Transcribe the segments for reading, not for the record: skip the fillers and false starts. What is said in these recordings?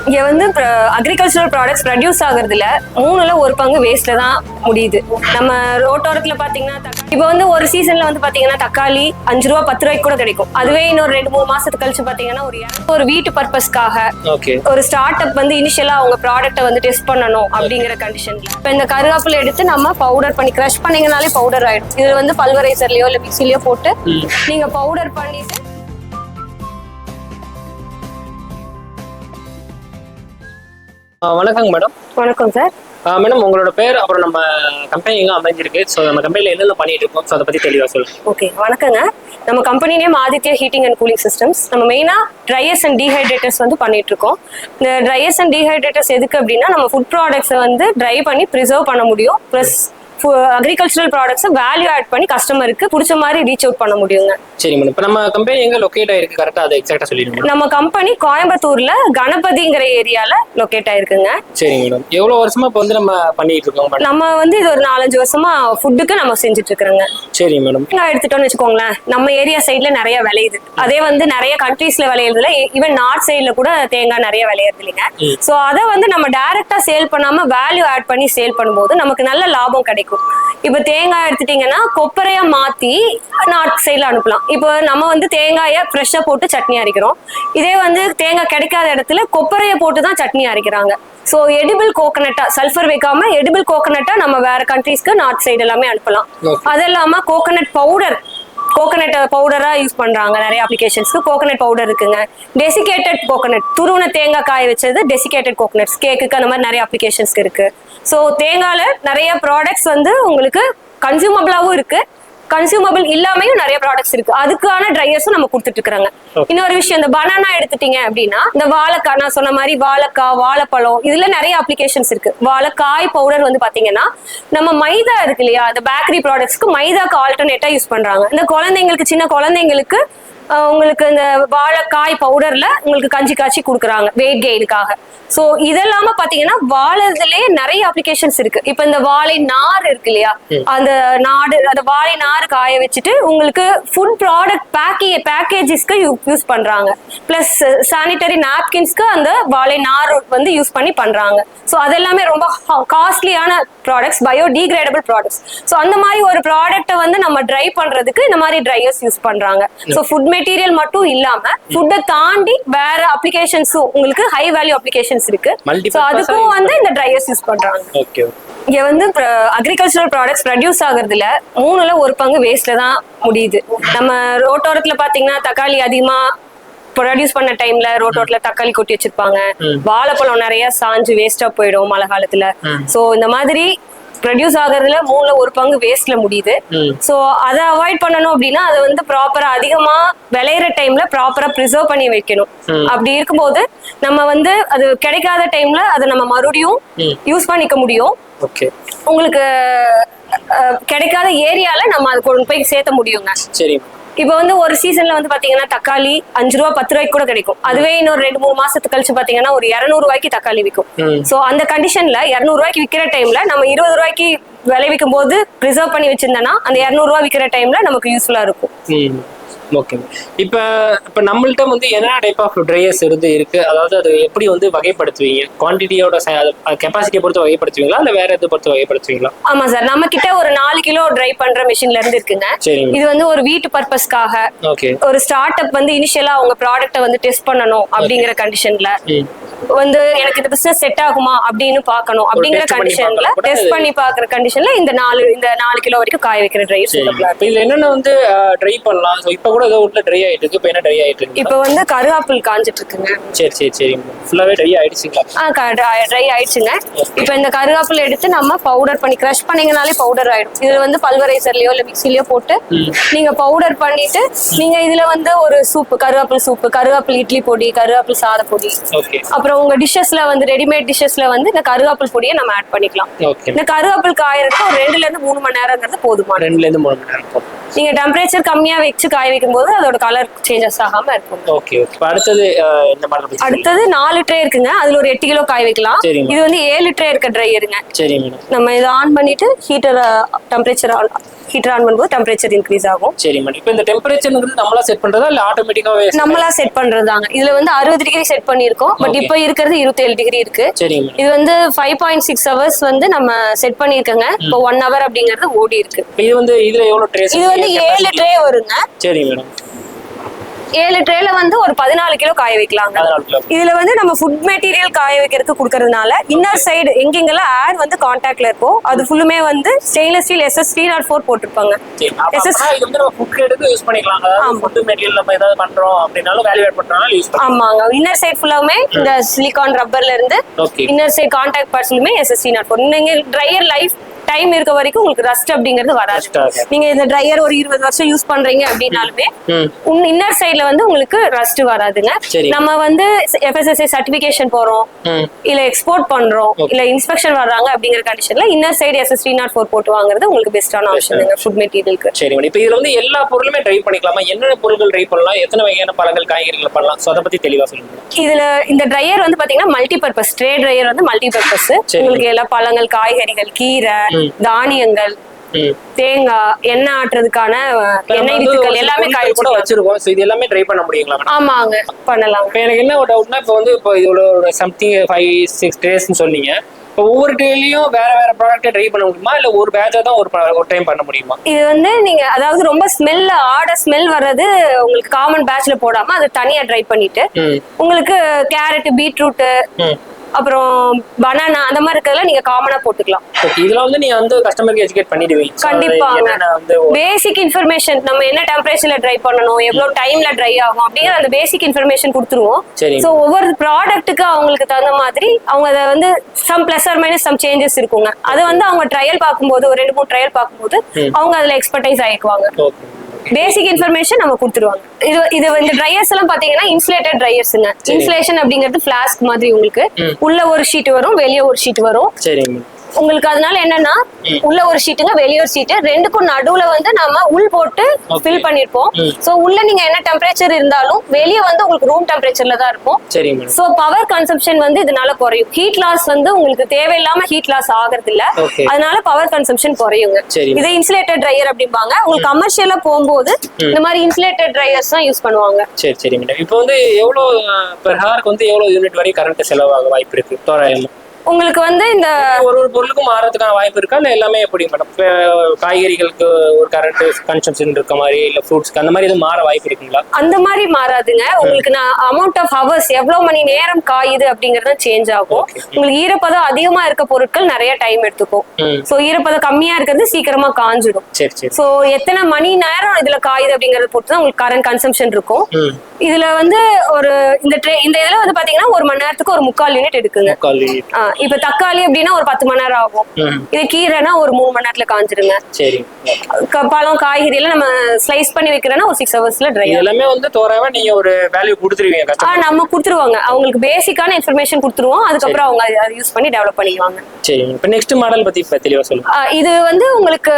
இங்க வந்து agricultural products produce ஆகுறதுல 3ல 1 பங்கு வேஸ்ட்ல தான் முடியுது. நம்ம ரோட்டோரத்துல பாத்தீங்கன்னா இப்போ வந்து ஒரு சீசன்ல வந்து பாத்தீங்கன்னா தக்காளி 5 ரூபா 10 ரூபாய்க்கு கூட கிடைக்கும். அதுவே இன்னொரு 2-3 மாசத்துக்கு கழிச்சு பாத்தீங்கன்னா ஒரு வீட்டு பர்பஸ்க்காக ஒரு ஸ்டார்ட் அப் வந்து இனிஷியலா அவங்க ப்ராடக்ட்டை வந்து டெஸ்ட் பண்ணணும் அப்படிங்கிற கண்டிஷன்ல இப்போ இந்த கருவேப்பிலை எடுத்து நம்ம பவுடர் பண்ணி கிரஷ் பண்ணீங்கனாலே பவுடர் ஆயிடும். இது வந்து பல்வரைசர்லயோ இல்ல மிக்சிலயோ போட்டு நீங்க பவுடர் பண்ணிட்டு வணக்கங்க மேடம். வணக்கம் சார். மேடம் உங்களோட பேர் அப்புறம் நம்ம கம்பெனி எங்க அமைஞ்சிருக்கு, ஸோ நம்ம கம்பெனியில் என்னென்ன பண்ணிட்டு இருக்கோம், ஸோ அதை பற்றி தெளிவாக சொல்லுங்க. ஓகே, வணக்கங்க. நம்ம company name Aditya heating and cooling systems. நம்ம மெயினாக ட்ரையர்ஸ் அண்ட் டீஹைட்ரேட்டர்ஸ் வந்து பண்ணிட்டு இருக்கோம். இந்த ட்ரையர்ஸ் அண்ட் டீஹைட்ரேட்டர்ஸ் எதுக்கு அப்படின்னா நம்ம ஃபுட் ப்ராடக்ட்ஸை வந்து ட்ரை பண்ணி ப்ரிசர்வ் பண்ண முடியும். ப்ளஸ் அக்ரிகல்ச்சரல் ப்ராடக்ட்ஸை வேல்யூ ஆட் பண்ணி கஸ்டமருக்கு பிடிச்ச மாதிரி ரீச் அவுட் பண்ண முடியுங்க. சரி மேடம், இப்போ நம்ம கம்பெனி எங்க லொக்கேட் ஆயிருக்கு கரெக்டாக அதை எக்ஸாக்டாக சொல்லிடுங்க. நம்ம கம்பெனி கோயம்புத்தூர்ல கணபதிங்கிற ஏரியால லொக்கேட் ஆயிருக்குங்க. சரி மேடம், எவ்வளோ வருஷமா இப்போ வந்து நம்ம பண்ணிட்டு இருக்கோம்? நம்ம வந்து இது ஒரு 4-5 வருஷமா ஃபுட்டுக்கு நம்ம செஞ்சுட்டு இருக்கிறோங்க. சரி மேடம். எடுத்துட்டோம்னு வச்சுக்கோங்களேன், நம்ம ஏரியா சைட்ல நிறைய விளையுது. அதே வந்து நிறைய கண்ட்ரீஸ்ல விளையுதுல, ஈவன் நார்த் சைட்ல கூட தேங்காய் நிறைய விளையுது இல்லைங்க. ஸோ அதை வந்து நம்ம டைரக்டா சேல் பண்ணாம வேல்யூ ஆட் பண்ணி சேல் பண்ணும்போது நமக்கு நல்ல லாபம் கிடைக்கும். இப்ப தேங்காய் எடுத்துட்டீங்கன்னா கொப்பரையா மாத்தி நார்த் சைட்ல அனுப்பலாம். இப்போ நம்ம வந்து தேங்காயை ஃப்ரெஷ்ஷா போட்டு சட்னி அரைக்கிறோம். இதே வந்து தேங்காய் கிடைக்காத இடத்துல கொப்பரையை போட்டு தான் சட்னி அரைக்கிறாங்க. ஸோ எடிபிள் கோகனட்டா, சல்ஃபர் வைக்காம எடிபிள் கோகனட்டா நம்ம வேற கண்ட்ரீஸ்க்கு நார்த் சைடு எல்லாமே அனுப்பலாம். அது இல்லாம கோகனட் பவுடர், கோகனட் பவுடரா யூஸ் பண்றாங்க நிறைய அப்ளிகேஷன்ஸ்க்கு. கோகனட் பவுடர் இருக்குங்க. டெசிகேட்டட் கோகனட், துருவன தேங்காய் காய வச்சது டெசிகேட்டட் கோகனட்ஸ், கேக்குக்கு அந்த மாதிரி நிறைய அப்ளிகேஷன்ஸ்க்கு இருக்கு. ஸோ தேங்காயில நிறைய ப்ராடக்ட்ஸ் வந்து உங்களுக்கு கன்சியூமபிளாவும் இருக்கு, கன்சியூமபிள் இல்லாமையும் நிறைய ப்ராடக்ட்ஸ் இருக்கு. அதுக்கான ட்ரையர்ஸும் நம்ம கொடுத்துட்டு இருக்கிறாங்க. இன்னொரு விஷயம், இந்த பனானா எடுத்துட்டீங்க அப்படின்னா இந்த வாழைக்காய், நான் சொன்ன மாதிரி வாழைக்காய், வாழைப்பழம், இதுல நிறைய அப்ளிகேஷன்ஸ் இருக்கு. வாழைக்காய் பவுடர் வந்து பாத்தீங்கன்னா நம்ம மைதா இருக்கு இல்லையா, இந்த பேக்கரி ப்ராடக்ட்ஸ்க்கு மைதாக்கு ஆல்டர்னேட்டா யூஸ் பண்றாங்க. இந்த குழந்தைங்களுக்கு, சின்ன குழந்தைங்களுக்கு உங்களுக்கு இந்த வாழைக்காய் பவுடர்ல உங்களுக்கு கஞ்சி காய்ச்சி கொடுக்குறாங்க வெயிட் கெயினுக்காக. ஸோ இதெல்லாம பாத்தீங்கன்னா வாழைதுலயே நிறைய அப்ளிகேஷன்ஸ் இருக்கு. இப்ப இந்த வாழை நார் இருக்கு இல்லையா, அந்த வாழை நார் காய வச்சுட்டு உங்களுக்கு ஃபுட் ப்ராடக்ட் பேக்கேஜஸ்க்கு யூஸ் பண்றாங்க. பிளஸ் சானிட்டரி நாப்கின்ஸ்க்கு அந்த வாழை நார் வந்து யூஸ் பண்ணி பண்றாங்க. ஸோ அதெல்லாமே ரொம்ப காஸ்ட்லியான ப்ராடக்ட்ஸ், பயோடிகிரேடபிள் ப்ராடக்ட்ஸ். ஸோ அந்த மாதிரி ஒரு ப்ராடக்ட்டை வந்து நம்ம ட்ரை பண்றதுக்கு இந்த மாதிரி ட்ரையர்ஸ் யூஸ் பண்றாங்க. ஸோ ஃபுட் மெட்டீரியல் மட்டும் இல்லாம ஃபுட்டை தாண்டி வேற அப்ளிகேஷன்ஸும் உங்களுக்கு ஹை வேல்யூ அப்ளிகேஷன்ஸ் இருக்கு. சோ அதுக்கும் வந்து இந்த ட்ரையர்ஸ் யூஸ் பண்றாங்க. இங்க வந்து அக்ரிகல்ச்சரல் ப்ராடக்ட்ஸ் ப்ரொடியூஸ் ஆகுறதுல 3ல 1 பங்கு வேஸ்ட்ல தான் முடியுது. நம்ம ரோட்டோரத்துல பாத்தீங்கன்னா தக்காளி அதிகமா ப்ரொடியூஸ் பண்ண டைம்ல ரோட்டோரத்துல தக்காளி கொட்டி வச்சிருப்பாங்க. வாழைப்பழம் நிறைய சாஞ்சு வேஸ்டா போயிடும் மழை காலத்துல. சோ இந்த மாதிரி ப்ரொடியூஸ் ஆகுறதுல 3ல 1 பங்கு வேஸ்ட்ல முடியுது. சோ அதை அவாய்ட் பண்ணணும் அப்படின்னா அதை வந்து ப்ராப்பரா அதிகமா விளையிற டைம்ல ப்ராப்பரா ப்ரிசர்வ் பண்ணி வைக்கணும். அப்படி இருக்கும்போது நம்ம வந்து அது கிடைக்காத டைம்ல அதை நம்ம மறுபடியும் யூஸ் பண்ணிக்க முடியும். உங்களுக்கு கிடைக்காத ஏரியால நம்ம அது கொண்டு போய் சேர்த்த முடியுங்க. சரி, இப்போ வந்து ஒரு சீசன்ல வந்து பாத்தீங்கன்னா தக்காளி 5 ரூபா 10 ரூபாய்க்கு கூட கிடைக்கும். அதுவே இன்னொரு 2-3 மாசத்துக்கு கழிச்சு பாத்தீங்கன்னா ஒரு 200 ரூபாய்க்கு தக்காளி விற்கும். சோ அந்த கண்டிஷன்ல 200 ரூபாய்க்கு விற்கிற டைம்ல நம்ம 20 ரூபாய்க்கு விளைவிக்கும் போது ப்ரிசர்வ் பண்ணி வச்சிருந்தோம்னா அந்த 200 ரூபாய் விற்கிற டைம்ல நமக்கு யூஸ்ஃபுல்லா இருக்கும். ஓகே, இப்போ நம்மள்ட்ட வந்து என்ன டைப் ஆஃப் ட்ரையர்ஸ் இருக்கு, அதாவது அது எப்படி வந்து வகைப்படுத்துவீங்க? குவான்டிட்டியோட கெப்பாசிட்டியை பொறுத்து வகைப்படுத்துவீங்களா இல்ல வேற எதை பொறுத்து வகைப்படுத்துவீங்களா? ஆமா சார், நம்ம கிட்ட ஒரு 4 கிலோ ட்ரை பண்ற மிஷின்ல இருந்து இருக்குங்க. இது வந்து ஒரு வீட்டு பர்பஸ்க்காக ஒரு ஸ்டார்ட் அப் வந்து இனிஷியலா அவங்க ப்ராடக்ட்டை வந்து டெஸ்ட் பண்ணணும் அப்படிங்கிற கண்டிஷன்ல வந்து எனக்கு இந்த பிசினஸ் செட் ஆகுமா அப்படின்னு பாக்கணும் அப்படிங்கிற கண்டிஷன்ல டெஸ்ட் பண்ணி பாக்குற கண்டிஷன்ல இந்த 4 கிலோ வரைக்கும் காய வைக்கிற ட்ரையர்ஸ். இதுல என்னென்ன வந்து ட்ரை பண்ணலாம்? இப்ப கூட ஏதோ உள்ள ட்ரை ஆயிட்டு இருக்கு. இப்போ என்ன ட்ரை ஆயிட்டு இருக்கு? இப்போ வந்து கருவேப்பில் காஞ்சிட்டு இருக்குங்க. சரி ஃபுல்லாவே ட்ரை ஆயிடுச்சுங்களா? ட்ரை ஆயிடுச்சுங்க. இப்போ இந்த கருவேப்பில் எடுத்து நம்ம பவுடர் பண்ணி கிரஷ் பண்ணீங்கனாலே பவுடர் ஆயிடும். இதுல வந்து பல்வரைசர்லயோ இல்ல மிக்சிலயோ போட்டு நீங்க பவுடர் பண்ணிட்டு நீங்க இதுல வந்து ஒரு சூப், கருவேப்பில் சூப், கருவேப்பில் இட்லி பொடி, கருவேப்பில் சாத பொடி, அப்புறம் உங்க டிஷ்ஷஸ்ல வந்து ரெடிமேட் டிஷ்ஷஸ்ல வந்து இந்த கருவேப்பில் பொடியை நம்ம ஆட் பண்ணிக்கலாம். இந்த கருவேப்பில் காயறதுக்கு ஒரு 2ல இருந்து 3 மணி நேரங்கிறது போதுமா? 2ல இருந்து 3 மணி நேரம். நீங்க டெம்பரேச்சர் கம்மியா வச்சு காய வைக்கும் போது அதோட கலர் சேஞ்சஸ் ஆகாம இருக்கும். அடுத்தது இந்த மாதிரி அடுத்தது 4 ட்ரே இருக்குங்க. அதுல ஒரு 8 கிலோ காய வைக்கலாம். இது வந்து 7 ட்ரே இருக்க ட்ரையருங்க. நம்ம இதை ஆன் பண்ணிட்டு ஹீட்டர் டெம்பரேச்சர் ஹீட்டர் ஆன் பண்ணும்போது டெம்பரேச்சர் இன்க்ரீஸ் ஆகும். சரி மேடம். இப்போ இந்த டெம்பரேச்சர்ங்கிறது நம்மளா செட் பண்றதா இல்ல ஆட்டோமேட்டிக்காவே? நம்மளா செட் பண்றதாங்க. இதுல வந்து 60 டிகிரி செட் பண்ணிருக்கோம். பட் இப்போ இருக்கிறது 27 டிகிரி இருக்கு. சரி. இது வந்து 5.6 ஹவர்ஸ் வந்து நம்ம செட் பண்ணிருக்கோங்க. இப்போ 1 ஹவர் அப்படிங்கிறது ஓடி இருக்கு. இது வந்து இதுல எவ்வளவு ட்ரேஸ்? இது வந்து 7 ட்ரே வருங்க. சரி மேடம். 7 ட்ரேல வந்து ஒரு 14 கிலோ காய வைக்கலாங்க. இதுல வந்து நம்ம ஃபுட் மெட்டீரியல் காய வைக்கிறதுக்கு கொடுக்கறதுனால இன்னர் சைடு எங்கெங்கெல்லாம் ஏர் வந்து கான்டாக்ட்ல இருக்கோ அது ஃபுல்லுமே வந்து ஸ்டெயின்லெஸ் ஸ்டீல் SS304 போட்டிருப்பாங்க. இது வந்து நம்ம ஃபுட் கிரேடுக்கு யூஸ் பண்ணிக்கலாம். அதாவது ஃபுட் மெட்டீரியல் நம்ம ஏதாவது பண்றோம் அப்படினாலும் வேல்யூ ஆட் பண்றனால யூஸ் பண்ணலாம். ஆமாங்க. இன்னர் சைடு ஃபுல்லாமே இந்த சிலிகான் ரப்பர்ல இருந்து இன்னர் சைடு கான்டாக்ட் பார்ட்ஸ்லயுமே SS304. நீங்க ட்ரையர் லைஃப் டைம் இருக்க வரைக்கும் உங்களுக்கு ரஸ்ட் அப்படிங்கிறது வராது. நீங்க இந்த ட்ரையர் ஒரு 20 வருஷம் யூஸ் பண்றீங்க அப்படின்னாலுமே இன்னர் சைடுல வந்து உங்களுக்கு ரஸ்ட் வராதுங்க. நம்ம வந்து FSSAI சர்டிபிகேஷன் போறோம் இல்ல எக்ஸ்போர்ட் பண்றோம் இல்ல இன்ஸ்பெக்ஷன் வர்றாங்க அப்படிங்கிற கண்டிஷன்ல இன்னர் சைடு SS304 போட்டு வாங்குறது உங்களுக்கு பெஸ்டான ஆப்ஷன் ஃபுட் மெட்டீரியலுக்கு. சரி மேடம். இப்போ இதுல வந்து எல்லா பொருளுமே ட்ரை பண்ணிக்கலாமா? என்னென்ன பொருட்கள் ட்ரை பண்ணலாம்? எத்தனை வகையான பழங்கள் காய்கறிகள் பண்ணலாம்? சோ அத பத்தி தெளிவா சொல்லுங்க. இதுல இந்த ட்ரையர் வந்து பாத்தீங்கன்னா மல்டி பர்பஸ் ட்ரே ட்ரையர் வந்து மல்டி பர்பஸ். உங்களுக்கு எல்லா பழங்கள், காய்கறிகள், கீரை, தானியங்கள், தேங்காய், எண்ணெய் ஆட்டுறதுக்கான எண்ணெய் வித்துக்கள் எல்லாமே காய கூட வச்சிருக்கோம். சோ இது எல்லாமே ட்ரை பண்ண முடியுங்களா? ஆமாங்க, பண்ணலாம். இப்போ எனக்கு என்ன டவுட்னா, இப்போ வந்து இப்போ இதோட சம்திங் 5-6 ட்ரேஸ்னு சொன்னீங்க. இப்போ ஒவ்வொரு டேலையும் வேற வேற ப்ராடக்ட்டை ட்ரை பண்ண முடியுமா இல்ல ஒரு பேட்சா தான் ஒரு டைம் பண்ண முடியுமா? இது வந்து நீங்க அதாவது ரொம்ப ஸ்மெல் வர்றது உங்களுக்கு காமன் பேட்ச்ல போடாம அதை தனியா ட்ரை பண்ணிட்டு உங்களுக்கு கேரட், பீட்ரூட், அப்புறம் பனானா அந்த மாதிரி இருக்கிறதுல நீங்க காமனா போட்டுக்கலாம். இதெல்லாம் வந்து நீங்க வந்து கஸ்டமருக்கு எஜுகேட் பண்ணிடுவீங்க. கண்டிப்பா. பேசிக் இன்ஃபர்மேஷன் நம்ம என்ன டெம்பரேச்சர்ல ட்ரை பண்ணணும், எவ்வளவு டைம்ல ட்ரை ஆகும் அப்படிங்கிற அந்த பேசிக் இன்ஃபர்மேஷன் கொடுத்துருவோம். சோ ஒவ்வொரு ப்ராடக்ட்டுக்கு அவங்களுக்கு தகுந்த மாதிரி அவங்க அதை வந்து some plus or minus some changes இருக்குங்க. அதை வந்து அவங்க ட்ரையல் பார்க்கும்போது ஒரு 2-3 ட்ரையல் பார்க்கும்போது அவங்க அதுல எக்ஸ்பர்டைஸ் ஆயிக்குவாங்க. பேசிக் இன்ஃபர்மேஷன் நம்ம கொடுத்துருவாங்க. இது இந்த ட்ரையர்ஸ் எல்லாம் பாத்தீங்கன்னா இன்சுலேட்டட் ட்ரையர்ஸ்ங்க. இன்சுலேஷன் அப்படிங்கிறது ஃபிளாஸ்க் மாதிரி உங்களுக்கு உள்ள ஒரு ஷீட் வரும், வெளியே ஒரு ஷீட் வரும். உங்களுக்கு அதனால என்னன்னா உள்ள ஒரு ஷீட்டுங்க, வெளியே ஒரு ஷீட், ரெண்டுக்கும் நடுவுல வந்து நம்ம உள் போட்டு ஃபில் பண்ணிருப்போம். சோ உள்ள நீங்க என்ன டெம்பரேச்சர் இருந்தாலும் வெளியே வந்து உங்களுக்கு ரூம் டெம்பரேச்சர்ல தான் இருக்கும். சோ பவர் கன்சம்ப்ஷன் வந்து இதனால குறையும். ஹீட் லாஸ் வந்து உங்களுக்கு தேவையில்லாம ஹீட் லாஸ் ஆகிறது இல்ல, அதனால பவர் கன்சம்ப்ஷன் குறையுங்க. இதை இன்சுலேட்டட் ட்ரையர் அப்படிம்பாங்க. உங்களுக்கு கமர்ஷியலா போகும்போது இந்த மாதிரி இன்சுலேட்டட் ட்ரையர்ஸ் தான் யூஸ் பண்ணுவாங்க. சரி மேடம். இப்போ வந்து எவ்வளவு பெர் ஹவருக்கு வந்து எவ்வளவு யூனிட் வரை கரண்ட் செலவாக வாய்ப்பு இருக்கு தோராயமா? உங்களுக்கு வந்து இந்த ஒரு பொருளுக்கும் மாறதுக்கான வாய்ப்பு இருக்கா இல்ல எல்லாமே எப்படி மேடம்? காய்கறிகளுக்கு ஒரு கரண்ட் கன்சம்ஷன் இருக்க மாதிரி இல்ல ஃப்ரூட்ஸ்க்கு அந்த மாதிரி எதுவும் மாற வாய்ப்பு இருக்குங்களா? அந்த மாதிரி மாறாதுங்க. உங்களுக்கு நான் அமௌண்ட் ஆஃப் ஹவர்ஸ் எவ்வளவு மணி நேரம் காயுது அப்படிங்கறது சேஞ்ச் ஆகும். உங்களுக்கு ஈரப்பதம் அதிகமா இருக்க பொருட்கள் நிறைய டைம் எடுத்துக்கும். சோ ஈரப்பதம் கம்மியா இருக்கிறது சீக்கிரமா காஞ்சிடும். சோ எத்தனை மணி நேரம் இதுல காயுது அப்படிங்கறத பொறுத்து தான் உங்களுக்கு கரண்ட் கன்சம்ஷன் இருக்கும். இதுல வந்து ஒரு இந்த இதுல வந்து பாத்தீங்கன்னா 1 மணி நேரத்துக்கு ஒரு 3/4 யூனிட் எடுக்குங்க. இப்ப தக்காளி அப்படின்னா ஒரு 10 மணி நேரம் ஆகும். இது கீரைனா ஒரு 3 மணி நேரத்துல காஞ்சிருங்க. பழம், காய்கறி எல்லாம் நம்ம ஸ்லைஸ் பண்ணி வைக்கிறோம்னா ஒரு 6 ஹவர்ஸ்ல ட்ரை. எல்லாமே வந்து தோராயமா நீங்க ஒரு வேல்யூ கொடுத்துருவீங்க. நம்ம கொடுத்துருவாங்க. அவங்களுக்கு பேசிக்கான இன்ஃபர்மேஷன் கொடுத்துருவோம். அதுக்கப்புறம் அவங்க அதை யூஸ் பண்ணி டெவலப் பண்ணிக்குவாங்க. சரி. இப்போ நெக்ஸ்ட் மாடல் பத்தி தெளிவா சொல்லுங்க. இது வந்து உங்களுக்கு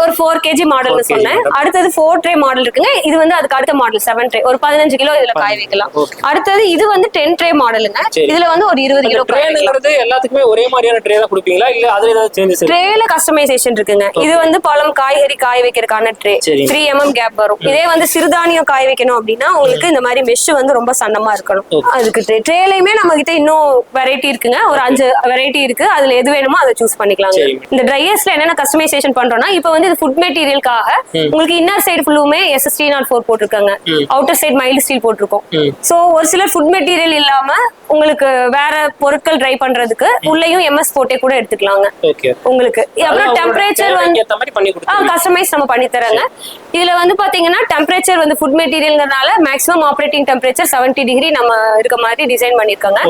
ஒரு 4 kg மாடல்னு சொன்னேன். அடுத்தது 4 ட்ரே மாடல் இருக்குங்க. இது வந்து அதுக்கு அடுத்த மாடல் 7 ட்ரே, ஒரு 15 கிலோ இதுல காய வைக்கலாம். அடுத்தது இது வந்து 10 ட்ரே மாடலுங்க. இதுல வந்து ஒரு 20 கிலோ காய வைக்கலாம். எல்லாத்துக்குமே ஒரே மாதிரியான ட்ரே தான் கொடுப்பீங்களா இல்ல அதுல ஏதாவது சேஞ்சஸ் இருக்கு? ட்ரேல கஸ்டமைசேஷன் இருக்குங்க. இது வந்து பழம், காய்கறி காய வைக்கிறதுக்கான ட்ரே 3 mm கேப் வரும். இதே வந்து சிறுதானியம் காய வைக்கணும் அப்படின்னா உங்களுக்கு இந்த மாதிரி மெஷ் வந்து ரொம்ப சன்னமா இருக்கணும். அதுக்கு ட்ரேலயுமே நம்ம கிட்ட இன்னும் வெரைட்டி இருக்குங்க. ஒரு 5 வெரைட்டி இருக்கு. அதுல எது வேணுமோ அதை சூஸ் பண்ணிக்கலாம். இந்த ட்ரையர்ஸ்ல என்னென்ன கஸ்டமைசேஷன் பண்றோம்னா இப்போ வந்து இது ஃபுட் மெட்டீரியலுக்காக உங்களுக்கு இன்னர் சைடு ஃபுல்லுமே SS304 போட்டிருக்காங்க. அவுட்டர் சைடு மைல்டு ஸ்டீல் போட்டிருக்கோம். சோ ஒரு சிலர் ஃபுட் மெட்டீரியல் இல்லாம உங்களுக்கு வேற பொருட்கள் ட்ரை பண்றதுக்கு உள்ளேயும் MS போட்டே கூட எடுத்துக்கலாங்க. உங்களுக்கு அப்புறம் டெம்பரேச்சர் வந்து கஸ்டமைஸ் நம்ம பண்ணி தராங்க. இதுல வந்து பாத்தீங்கன்னா டெம்பரேச்சர் வந்து ஃபுட் மெட்டீரியல்ங்கறனால மேக்ஸிமம் ஆபரேட்டிங் டெம்பரேச்சர் 70 டிகிரி நம்ம இருக்க மாதிரி டிசைன் பண்ணிருக்காங்க.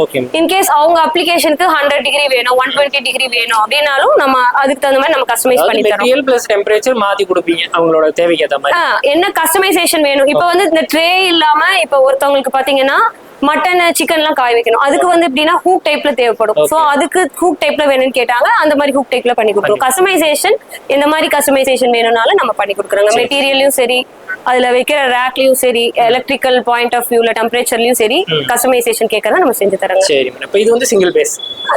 இன்கேஸ் அவங்க அப்ளிகேஷனுக்கு 100 டிகிரி வேணும், 120 டிகிரி வேணும் அப்படினாலும் நம்ம அதுக்கு தகுந்த மாதிரி நம்ம கஸ்டமைஸ் பண்ணி தரோம். மெட்டீரியல் பிளஸ் டெம்பரேச்சர் மாத்தி கொடுப்பீங்க அவங்களோட தேவைக்கு ஏத்த மாதிரி. என்ன கஸ்டமைசேஷன் வேணும். இப்போ வந்து இந்த ட்ரே இல்லாம இப்போ ஒருத்தவங்களுக்கு பாத்தீங்கன்னா மட்டன், சிக்கன் எல்லாம் காய வைக்கணும். அதுக்கு வந்து எப்படின்னா ஹூக் டைப்ல தேவைப்படும். சோ அதுக்கு ஹூக் டைப்ல வேணும்னு கேட்டாங்க. அந்த மாதிரி ஹூக் டைப்ல பண்ணி கொடுக்குறோம். கஸ்டமைசேஷன் எந்த மாதிரி கஸ்டமைசேஷன் வேணும்னாலும் நம்ம பண்ணி கொடுக்குறோங்க. மெட்டீரியலையும் சரி, அதுல வைக்கிற ரேக்லயும் சரி, எலக்ட்ரிக்கல் பாயிண்ட் ஆஃப் வியூல டெம்பரேச்சர்லயும் சரி கஸ்டமைசேஷன் கேட்கறத நம்ம செஞ்சு தரோங்க. சரி மேடம். இப்போ இது வந்து சிங்கிள் பேஸ்.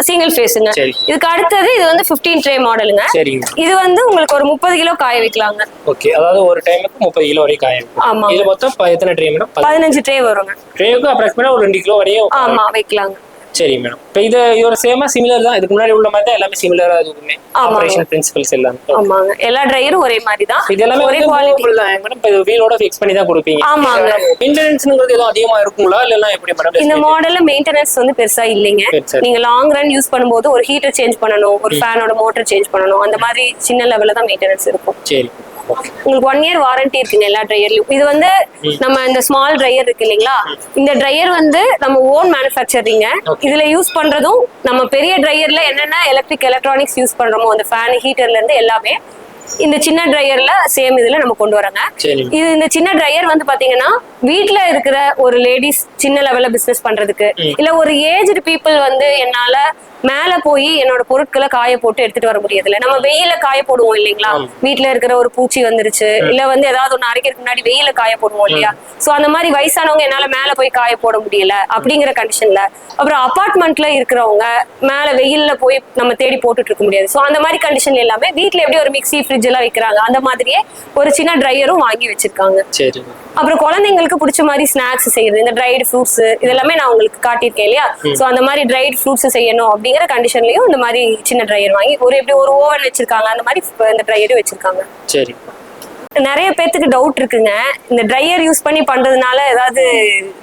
சிங்கிள் ஃபேஸுங்க. இதுக்கு அடுத்தது இது வந்து 15 ட்ரே மாடலுங்க. சரிங்க. இது வந்து உங்களுக்கு ஒரு 30 கிலோ காய வைக்கலாங்க. ஓகே, அதாவது ஒரு டைமுக்கு 30 கிலோ வரை காய வைக்கலாம். ஆமா. இது மொத்தம் எத்தனை ட்ரே மேடம்? 15 ட்ரே வருங்க. ட்ரேக்கு அப்ராக்சிமேட்டா ஒரு 2 கிலோ வரையும் ஆமா வைக்கலாங்க. சரி மேடம். இப்போ இதோட சேமா சிமிலர் தான், இதுக்கு முன்னாடி உள்ள மாதிரி தான், எல்லாமே சிமிலரா இருக்குமே ஆபரேஷன் பிரின்சிபல்ஸ் எல்லாமே. ஆமாங்க, எல்லா ட்ரையரும் ஒரே மாதிரி தான். இது எல்லாமே ஒரே குவாலிட்டி தான் மேடம். இப்போ வீலோட ஃபிக்ஸ் பண்ணி தான் கொடுப்பீங்க. ஆமாங்க. மெயின்டெனன்ஸ்ங்கிறது எதுவும் அதிகமா இருக்குங்களா இல்லனா எப்படி மேடம்? இந்த மாடல்ல மெயின்டெனன்ஸ் வந்து பெருசா இல்லைங்க. நீங்க லாங் ரன் யூஸ் பண்ணும்போது ஒரு ஹீட்டர் சேஞ்ச் பண்ணனும், ஒரு ஃபேனோட மோட்டார் சேஞ்ச் பண்ணனும், அந்த மாதிரி சின்ன லெவல்ல தான் மெயின்டெனன்ஸ் இருக்கும். சரி. உங்களுக்கு 1 இயர் வாரண்டி இருக்குங்க எல்லா ட்ரையர்லயும். இது வந்து நம்ம இந்த ஸ்மால் ட்ரையர் இருக்கு இல்லைங்களா, இந்த ட்ரையர் வந்து நம்ம ஓன் மேனுஃபேக்சரிங்க. இதுல யூஸ் பண்றதும் நம்ம பெரிய ட்ரையர்ல என்னென்ன எலக்ட்ரானிக்ஸ் யூஸ் பண்றோமோ, அந்த ஃபேன், ஹீட்டர்ல இருந்து எல்லாமே இந்த சின்ன ட்ரையர்ல சேம் இதுல நம்ம கொண்டு வரோங்க. இது இந்த சின்ன ட்ரையர் வந்து பாத்தீங்கன்னா வீட்டுல இருக்கிற ஒரு லேடிஸ் சின்ன லெவல்ல பிசினஸ் பண்றதுக்கு, இல்ல ஒரு ஏஜ்டு பீப்புள் வந்து என்னால மேல போய் என்னோட பொருட்களை காய போட்டு எடுத்துட்டு வர முடியல, நம்ம வெயில காய போடுவோம் இல்லைங்களா, வீட்டுல இருக்கிற ஒரு பூச்சி வந்துருச்சு, இல்ல வந்து ஏதாவது ஒண்ணு அரைக்கிறதுக்கு முன்னாடி வெயில காய போடுவோம் இல்லையா, சோ அந்த மாதிரி வயசானவங்க என்னால மேல போய் காய போட முடியல அப்படிங்கிற கண்டிஷன்ல, அப்புறம் அபார்ட்மெண்ட்ல இருக்கிறவங்க மேல வெயில்ல போய் நம்ம தேடி போட்டுட்டு இருக்க முடியாது. சோ அந்த மாதிரி கண்டிஷன் எல்லாமே வீட்டுல எப்படி ஒரு மிக்ஸி, ஃப்ரிட்ஜ் எல்லாம் வைக்கிறாங்க, அந்த மாதிரியே ஒரு சின்ன ட்ரையரும் வாங்கி வச்சிருக்காங்க. அப்புறம் குழந்தைங்களுக்கு பிடிச்ச மாதிரி ஸ்நாக்ஸ் செய்யறது, இந்த ட்ரைடு ஃப்ரூட்ஸ் இதெல்லாமே நான் உங்களுக்கு காட்டியிருக்கேன் இல்லையா, சோ அந்த மாதிரி ட்ரைடு ஃப்ரூட்ஸ் செய்யணும் அப்படிங்கிற கண்டிஷன்லயும் இந்த மாதிரி சின்ன ட்ரையர் வாங்கி எப்படி ஒரு ஓவன் வச்சிருக்காங்க, அந்த மாதிரி இந்த ட்ரையரும் வச்சிருக்காங்க. சரி. நிறைய பேத்துக்கு டவுட் இருக்குங்க, இந்த ட்ரையர் யூஸ் பண்ணி பண்றதுனால ஏதாவது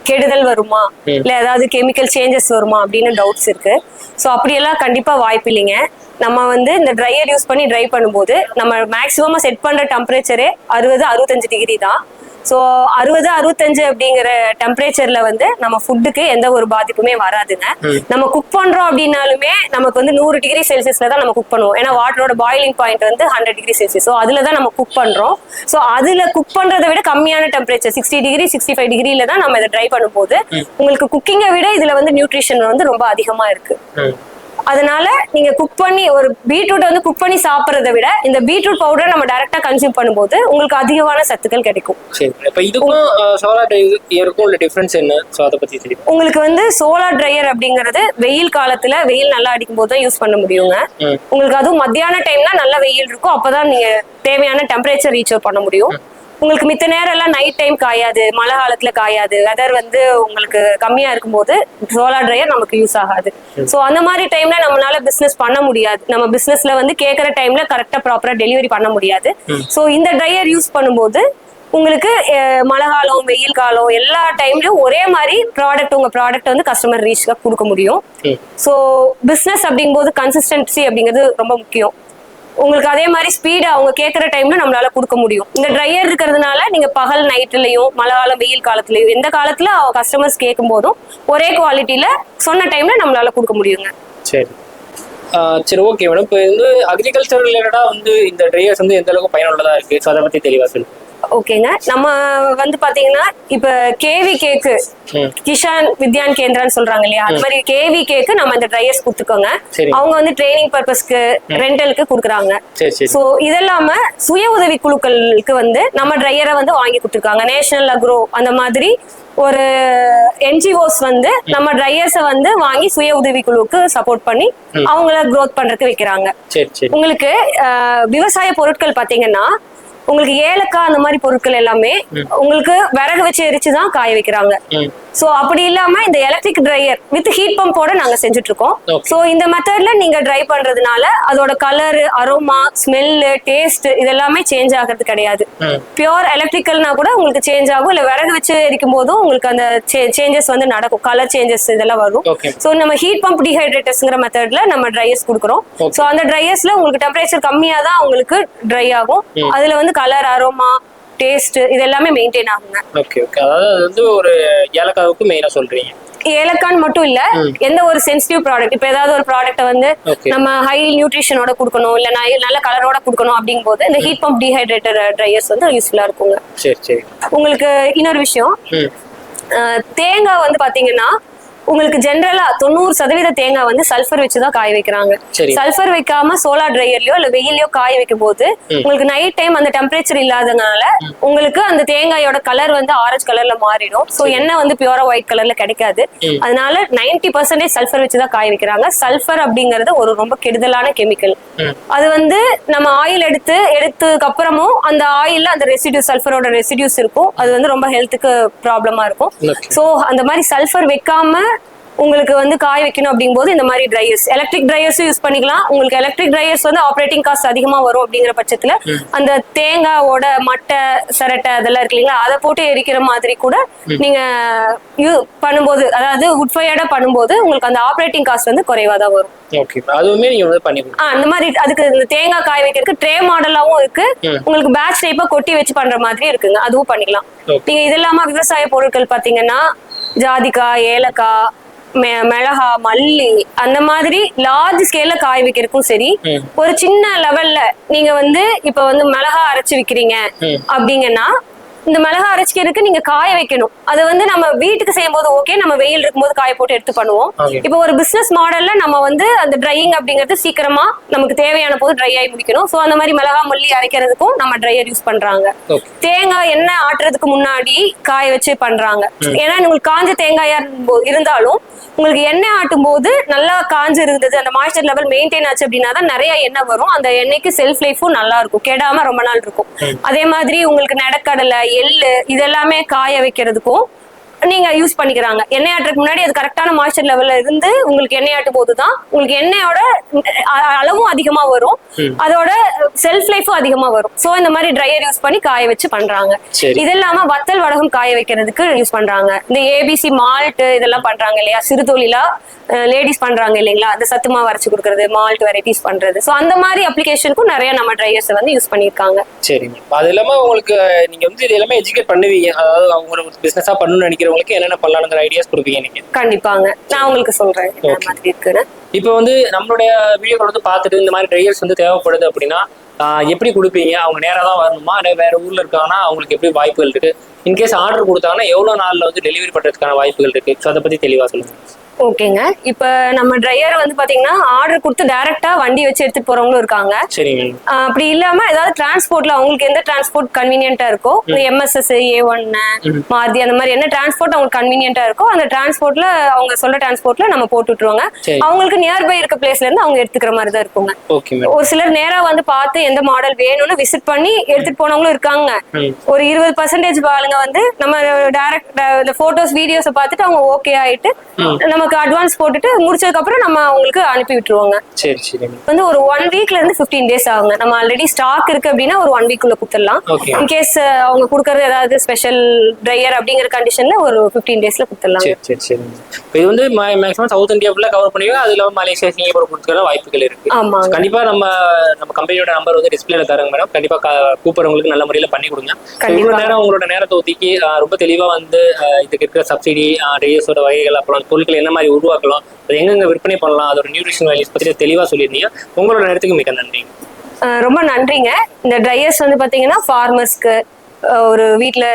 கெடுதல் வருமா, இல்ல ஏதாவது கெமிக்கல் சேஞ்சஸ் வருமா அப்படின்னு டவுட்ஸ் இருக்கு. ஸோ அப்படியெல்லாம் கண்டிப்பா வாய்ப்பு இல்லைங்க. நம்ம வந்து இந்த ட்ரையர் யூஸ் பண்ணி ட்ரை பண்ணும்போது நம்ம மேக்ஸிமமா செட் பண்ற டெம்பரேச்சரே 60-65 டிகிரி தான். ஸோ 60-65 அப்படிங்கிற டெம்பரேச்சர்ல வந்து நம்ம ஃபுட்டுக்கு எந்த ஒரு பாதிப்புமே வராதுங்க. நம்ம குக் பண்றோம் அப்படின்னாலுமே நமக்கு வந்து 100 டிகிரி செல்சியஸ்ல தான் நம்ம குக் பண்ணுவோம். ஏன்னா வாட்டரோட பாயிலிங் பாயிண்ட் வந்து 100 டிகிரி செல்சியஸ். ஸோ அதுல தான் நம்ம குக் பண்றோம். ஸோ அதுல குக் பண்றதை விட கம்மியான டெம்பரேச்சர் 60 டிகிரி 65 டிகிரில தான் நம்ம இதை ட்ரை பண்ணும்போது உங்களுக்கு குக்கிங்கை விட இதுல வந்து நியூட்ரிஷன் வந்து ரொம்ப அதிகமா இருக்கு. அதனால நீங்க குக் பண்ணி ஒரு பீட்ரூட் வந்து குக் பண்ணி சாப்பிட்றதை விட இந்த பீட்ரூட் பவுடரை நம்ம டைரக்டா கன்சியூம் பண்ணும்போது உங்களுக்கு அதிகமான சத்துக்கள் கிடைக்கும். உங்களுக்கு வந்து சோலார் ட்ரையர் அப்படிங்கிறது வெயில் காலத்துல வெயில் நல்லா அடிக்கும் போது தான் யூஸ் பண்ண முடியுங்க. உங்களுக்கு அதுவும் மத்தியான டைம்னா நல்லா வெயில் இருக்கும், அப்பதான் நீங்க தேவையான டெம்பரேச்சர் ரீச் பண்ண முடியும். உங்களுக்கு மித்த நேரம் எல்லாம் நைட் டைம் காயாது, மழை காலத்துல காயாது, வெதர் வந்து உங்களுக்கு கம்மியா இருக்கும்போது சோலார் ட்ரையர் நமக்கு யூஸ் ஆகாது. சோ அந்த மாதிரி டைம்ல நம்மளால பிசினஸ் பண்ண முடியாது. நம்ம பிசினஸ்ல வந்து கேட்கற டைம்ல கரெக்டா ப்ராப்பரா டெலிவரி பண்ண முடியாது. சோ இந்த ட்ரையர் யூஸ் பண்ணும்போது உங்களுக்கு மழை காலம், வெயில் காலம் எல்லா டைம்லயும் ஒரே மாதிரி உங்க ப்ராடக்ட் வந்து கஸ்டமர் ரீச் கொடுக்க முடியும். சோ பிசினஸ் அப்படிங்கும்போது கன்சிஸ்டன்சி அப்படிங்கிறது ரொம்ப முக்கியம். உங்களுக்கு அதே மாதிரி ஸ்பீடா அவங்க கேட்கற டைம்ல நம்மளால கொடுக்க முடியும். இந்த ட்ரையர் இருக்கிறதுனால நீங்க பகல் நைட்லயும் மழை காலம் வெயில் காலத்துலயும் எந்த காலத்துல கஸ்டமர்ஸ் கேட்கும் போதும் ஒரே குவாலிட்டியில சொன்ன டைம்ல நம்மளால கொடுக்க முடியுங்க. சரி சரி ஓகே மேடம். இப்போ வந்து அக்ரிகல்ச்சர் ரிலேட்டடா வந்து இந்த ட்ரையர்ஸ் வந்து எந்த அளவுக்கு பயனுள்ளதா இருக்கு, அதை பத்தி தெளிவா சொல்லுங்க. ஓகேங்க, நம்ம வந்து பாத்தீங்கன்னா இப்ப கேவி கேக்கு, கிஷான் வித்யான் கேந்திரான்னு சொல்றாங்க இல்லையா, அது மாதிரி கேவி கேக்கு நம்ம இந்த ட்ரையர்ஸ் கொடுத்துருக்கோங்க. அவங்க வந்து ட்ரைனிங் பர்பஸ்க்கு ரெண்டலுக்கு கொடுக்குறாங்க. சோ இதெல்லாம சுய உதவி குழுக்களுக்கு வந்து நம்ம ட்ரையரை வந்து வாங்கி கொடுத்துருக்காங்க. நேஷனல் அக்ரோ அந்த மாதிரி ஒரு என்ஜிஓஸ் வந்து நம்ம ட்ரையர்ஸை வந்து வாங்கி சுய உதவி குழுவுக்கு சப்போர்ட் பண்ணி அவங்கள க்ரோத் பண்றதுக்கு வைக்கிறாங்க. உங்களுக்கு விவசாய பொருட்கள் பாத்தீங்கன்னா உங்களுக்கு ஏலக்காய் அந்த மாதிரி பொருட்கள் எல்லாமே உங்களுக்கு விறகு வச்சு எரிச்சுதான் காய வைக்கிறாங்க. சோ அப்படி இல்லாம இந்த எலக்ட்ரிக் ட்ரையர் வித் ஹீட் பம்போட நாங்க செஞ்சுட்டு இருக்கோம். சோ இந்த மெத்தட்ல நீங்க ட்ரை பண்றதுனால அதோட கலர், அரோமா, ஸ்மெல்லு, டேஸ்ட் இதெல்லாமே சேஞ்ச் ஆகிறது கிடையாது. பியூர் எலக்ட்ரிக்கல்னா கூட உங்களுக்கு சேஞ்ச் ஆகும், இல்ல விறகு வச்சு எரிக்கும் போதும் உங்களுக்கு அந்த சேஞ்சஸ் வந்து நடக்கும், கலர் சேஞ்சஸ் இதெல்லாம் வரும். சோ நம்ம ஹீட் பம்ப் டீஹைட்ரேட்டர்ஸ்ங்கிற மெத்தட்ல நம்ம ட்ரையர்ஸ் கொடுக்குறோம். சோ அந்த ட்ரையர்ஸ்ல உங்களுக்கு டெம்பரேச்சர் கம்மியா தான் உங்களுக்கு ட்ரை ஆகும். அதுல வந்து கலர், அரோமா, டேஸ்ட் இது எல்லாமே மெயின்டைன் ஆகுங்க. Okay okay. அதாவது அது வந்து ஒரு ஏலக்காவுக்கு மெயினா சொல்றீங்க. ஏலக்கான் மட்டும் இல்ல, எந்த ஒரு சென்சிட்டிவ் ப்ராடக்ட், இப்ப ஏதாவது ஒரு ப்ராடக்ட் வந்து நம்ம ஹை நியூட்ரிஷனோட கொடுக்கணும், இல்ல நல்ல கலரோட கொடுக்கணும் அப்படிங்கும் போது இந்த ஹீட் பம்ப் டீஹைட்ரேட்டர் ட்ரையர்ஸ் வந்து யூஸ்ஃபுல்லா இருக்குங்க. சரி சரி. உங்களுக்கு இன்னொரு விஷயம், தேங்காய் வந்து பாத்தீங்கன்னா உங்களுக்கு ஜென்ரலா 90% தேங்காய் வந்து சல்ஃபர் வச்சுதான் காய வைக்கிறாங்க. சரி. சல்ஃபர் வைக்காம சோலார் ட்ரையர்லயோ இல்ல வெயிலையோ காய வைக்கும் போது உங்களுக்கு நைட் டைம் அந்த டெம்பரேச்சர் இல்லாதனால உங்களுக்கு அந்த தேங்காயோட கலர் வந்து ஆரஞ்சு கலர்ல மாறிடும். சோ எண்ணெய் வந்து பியூரா ஒயிட் கலர்ல கிடைக்காது. அதனால 90% சல்ஃபர் வச்சுதான் காய வைக்கிறாங்க. சல்ஃபர் அப்படிங்கறது ஒரு ரொம்ப கெடுதலான கெமிக்கல். அது வந்து நம்ம ஆயில் எடுத்ததுக்கு அப்புறமும் அந்த ஆயில்ல அந்த ரெசிடியூ சல்ஃபரோட ரெசிடியூஸ் இருக்கும். அது வந்து ரொம்ப ஹெல்த்துக்கு ப்ராப்ளமா இருக்கும். சோ அந்த மாதிரி சல்ஃபர் வைக்காம உங்களுக்கு வந்து காய வைக்கணும் அப்படிங்கும்போது இந்த மாதிரி ட்ரையர்ஸ், எலக்ட்ரிக் ட்ரையர்ஸும் யூஸ் பண்ணிக்கலாம். உங்களுக்கு எலக்ட்ரிக் ட்ரையர்ஸ் வந்து ஆப்ரேட்டிங் காஸ்ட் அதிகமா வரும் அப்படிங்கிற பட்சத்துல அந்த தேங்காவோட மட்டை சரட்டை அதெல்லாம் இருக்கு இல்லைங்களா, அதை போட்டு எரிக்கிற மாதிரி கூட நீங்க பண்ணும்போது, அதாவது உட் ஃபயர்டா பண்ணும்போது உங்களுக்கு அந்த ஆப்ரேட்டிங் காஸ்ட் வந்து குறைவா தான் வரும். ஓகே, அதுவுமே நீங்க வந்து பண்ணிக்கலாம். அந்த மாதிரி அதுக்கு இந்த தேங்காய் காய வைக்கிறதுக்கு ட்ரே மாடலாவும் இருக்கு. உங்களுக்கு பேட்ச் டைப்பா கொட்டி வச்சு பண்ற மாதிரி இருக்குங்க, அதுவும் பண்ணிக்கலாம். நீங்க இது இல்லாம விவசாய பொருட்கள் பாத்தீங்கன்னா ஜாதிக்காய், ஏலக்காய், மிளகா, மல்லி அந்த மாதிரி லார்ஜ் ஸ்கேல்ல காய வைக்கிறதுக்கும் சரி, ஒரு சின்ன லெவல்ல நீங்க வந்து இப்ப வந்து மிளகா அரைச்சு விக்கிறீங்க அப்படிங்கன்னா இந்த மிளகா அரைச்சிக்கிறதுக்கு நீங்க காய வைக்கணும். அது வந்து நம்ம வீட்டுக்கு செய்யும் போது ஓகே, நம்ம வெயில் இருக்கும்போது காய போட்டு எடுத்து பண்ணுவோம். இப்போ ஒரு பிசினஸ் மாடல்ல நம்ம வந்து அந்த ட்ரையிங் அப்படிங்கிறது சீக்கிரமா நமக்கு தேவையான போது ட்ரை ஆகி முடிக்கணும். சோ அந்த மாதிரி மிளகா மல்லி அரைக்கிறதுக்கும் நம்ம ட்ரையர் யூஸ் பண்றாங்க. தேங்காய் எண்ணெய் ஆட்டுறதுக்கு முன்னாடி காய வச்சு பண்றாங்க. ஏன்னா உங்களுக்கு காஞ்ச தேங்காயா இருந்தாலும் உங்களுக்கு எண்ணெய் ஆட்டும் போது நல்லா காஞ்சு இருந்தது, அந்த மாய்ஸ்சர் லெவல் மெயின்டைன் ஆச்சு அப்படின்னா தான் நிறைய எண்ணெய் வரும். அந்த எண்ணெய்க்கு செல்ஃப் லைஃபும் நல்லா இருக்கும், கெடாம ரொம்ப நாள் இருக்கும். அதே மாதிரி உங்களுக்கு நடக்கடலை, எள்ளு இதெல்லாமே காய வைக்கிறதுக்கும் நீங்க யூஸ் பண்ணிக்கிறாங்க. எண்ணெய் ஆட்டுறதுக்கு முன்னாடி அது கரெக்டான மாய்ஸ்சர் லெவல்ல இருந்து உங்களுக்கு எண்ணெய் ஆட்டும் போதுதான் உங்களுக்கு எண்ணெயோட அளவும் அதிகமா வரும், அதோட செல்ஃப் லைஃபும் அதிகமா வரும். சோ இந்த மாதிரி ட்ரையர் யூஸ் பண்ணி காய வச்சு பண்றாங்க. இது இல்லாம வத்தல் வடகம் காய வைக்கிறதுக்கு யூஸ் பண்றாங்க. இந்த ஏபிசி மால்ட் இதெல்லாம் பண்றாங்க இல்லையா, சிறுதொழிலா லேடிஸ் பண்றாங்க இல்லைங்களா, அந்த சத்துமா வரைச்சு கொடுக்கறது, மால்ட் வெரைட்டிஸ் பண்றது. சோ அந்த மாதிரி அப்ளிகேஷனுக்கும் நிறைய நம்ம ட்ரையர்ஸ் வந்து யூஸ் பண்ணிருக்காங்க. சரிங்க. அது இல்லாம உங்களுக்கு நீங்க வந்து இது எல்லாமே எஜுகேட் பண்ணுவீங்க, அதாவது அவங்க ஒரு பிசினஸா பண்ணணும்னு நினைக்கிறவங்களுக்கு என்னென்ன பண்ணலாம்ங்கிற ஐடியாஸ் கொடுப்பீங்க நீங்க? கண்டிப்பாங்க, நான் உங்களுக்கு சொல்றேன் மாதிரி இருக்குன்னு. இப்போ வந்து நம்மளுடைய வீடியோக்கள் வந்து பார்த்துட்டு இந்த மாதிரி ட்ரையர்ஸ் வந்து தேவைப்படுது அப்படின்னா எப்படி கொடுப்பீங்க? அவங்க நேராக தான் வரணுமா, இல்லை வேற ஊர்ல இருக்காங்கன்னா அவங்களுக்கு எப்படி வாய்ப்புகள் இருக்கு? இன்கேஸ் ஆர்டர் கொடுத்தாங்கன்னா எவ்வளவு நாள்ல வந்து டெலிவரி பண்றதுக்கான வாய்ப்புகள் இருக்கு? ஸோ அதை பத்தி தெளிவா சொல்லுங்க. ஓகேங்க, இப்ப நம்ம ட்ரையர் வந்து பாத்தீங்கன்னா ஆர்டர் கொடுத்து டைரக்டா வண்டி வச்சு எடுத்துட்டு போறவங்களும் இருக்காங்க. சரிங்க. அப்படி இல்லாம ஏதாவது டிரான்ஸ்போர்ட்ல அவங்களுக்கு எந்த டிரான்ஸ்போர்ட் கன்வீனியன்ட்டா இருக்கோ, MSS, A1, மாருதி அந்த மாதிரி என்ன டிரான்ஸ்போர்ட் அவங்களுக்கு கன்வீனியன்ட்டா இருக்கோ அந்த டிரான்ஸ்போர்ட்ல அவங்க சொல்ற டிரான்ஸ்போர்ட்ல நம்ம போட்டு விட்டுருவாங்க. அவங்களுக்கு நியர்பை இருக்க பிளேஸ்ல இருந்து அவங்க எடுத்துக்கிற மாதிரி தான் இருக்குங்க. ஒரு சிலர் நேரா வந்து பார்த்து எந்த மாடல் வேணும்னு விசிட் பண்ணி எடுத்துட்டு போனவங்களும் இருக்காங்க. ஒரு 20% ஆளுங்க வந்து நம்ம டைரக்ட் போட்டோஸ் வீடியோஸ் பார்த்துட்டு அவங்க ஓகே ஆயிட்டு நம்ம அட்வான்ஸ் போட்டுட்டு முடிச்சதுக்கு அப்புறம் நம்ம அவங்களுக்கு அனுப்பி விட்டுருவாங்க. சரி சரி. வந்து ஒரு 1 வீக்ல இருந்து 15 days ஆகுங்க. நம்ம ஆல்ரெடி ஸ்டாக் இருக்கு அப்படின்னா ஒரு 1 வீக்குள்ள கொடுத்துடலாம். இன்கேஸ் அவங்க கொடுக்கறது ஏதாவது ஸ்பெஷல் ட்ரையர் அப்படிங்கிற கண்டிஷன்ல ஒரு 15 daysல கொடுத்துடலாம். சரி சரி. இது வந்து மேக்ஸிமம் சவுத் இந்தியா ஃபுல்லா கவர் பண்ணுவீங்க, அது இல்லாம மலேசியா, சிங்கப்பூர் கொடுத்துக்கிற வாய்ப்புகள் இருக்கு. ஆமா, கண்டிப்பா நம்ம கம்பெனியோட நம்பர் வந்து டிஸ்பிளேல தரங்க மேடம். கண்டிப்பா கூப்பிடுறவங்களுக்கு நல்ல முறையில பண்ணி கொடுங்க. இவ்வளவு நேரம் உங்களோட நேரத்தை ஒதுக்கி ரொம்ப தெளிவா வந்து இதுக்கு இருக்கிற சப்சிடி, ட்ரையர்ஸோட வகைகள், அப்புறம் பொருட்கள் என்ன மாதிரி உருவாக்கலாம், அது எங்கெங்க விற்பனை பண்ணலாம், அதோட நியூட்ரிஷன் வேல்யூஸ் பத்தி தெளிவா சொல்லியிருந்தீங்க. உங்களோட நேரத்துக்கு மிக நன்றி. ரொம்ப நன்றிங்க. இந்த ட்ரையர்ஸ் வந்து பாத்தீங்கன்னா ஃபார்மர்ஸ்க்கு, ஒரு வீட்டுல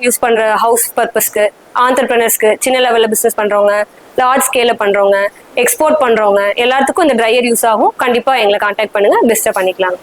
யூஸ் பண்ற ஹவுஸ் பர்பஸ்க்கு, ஆண்டர்பிரினர்ஸ்க்கு, சின்ன லெவல்ல பிசினஸ் பண்றவங்க, லார்ஜ் ஸ்கேல்ல பண்றவங்க, எக்ஸ்போர்ட் பண்றவங்க எல்லாத்துக்கும் இந்த ட்ரையர் யூஸ் ஆகும். கண்டிப்பா எங்களை கான்டாக்ட் பண்ணுங்க, பெஸ்டா பண்ணிக்கலாம்.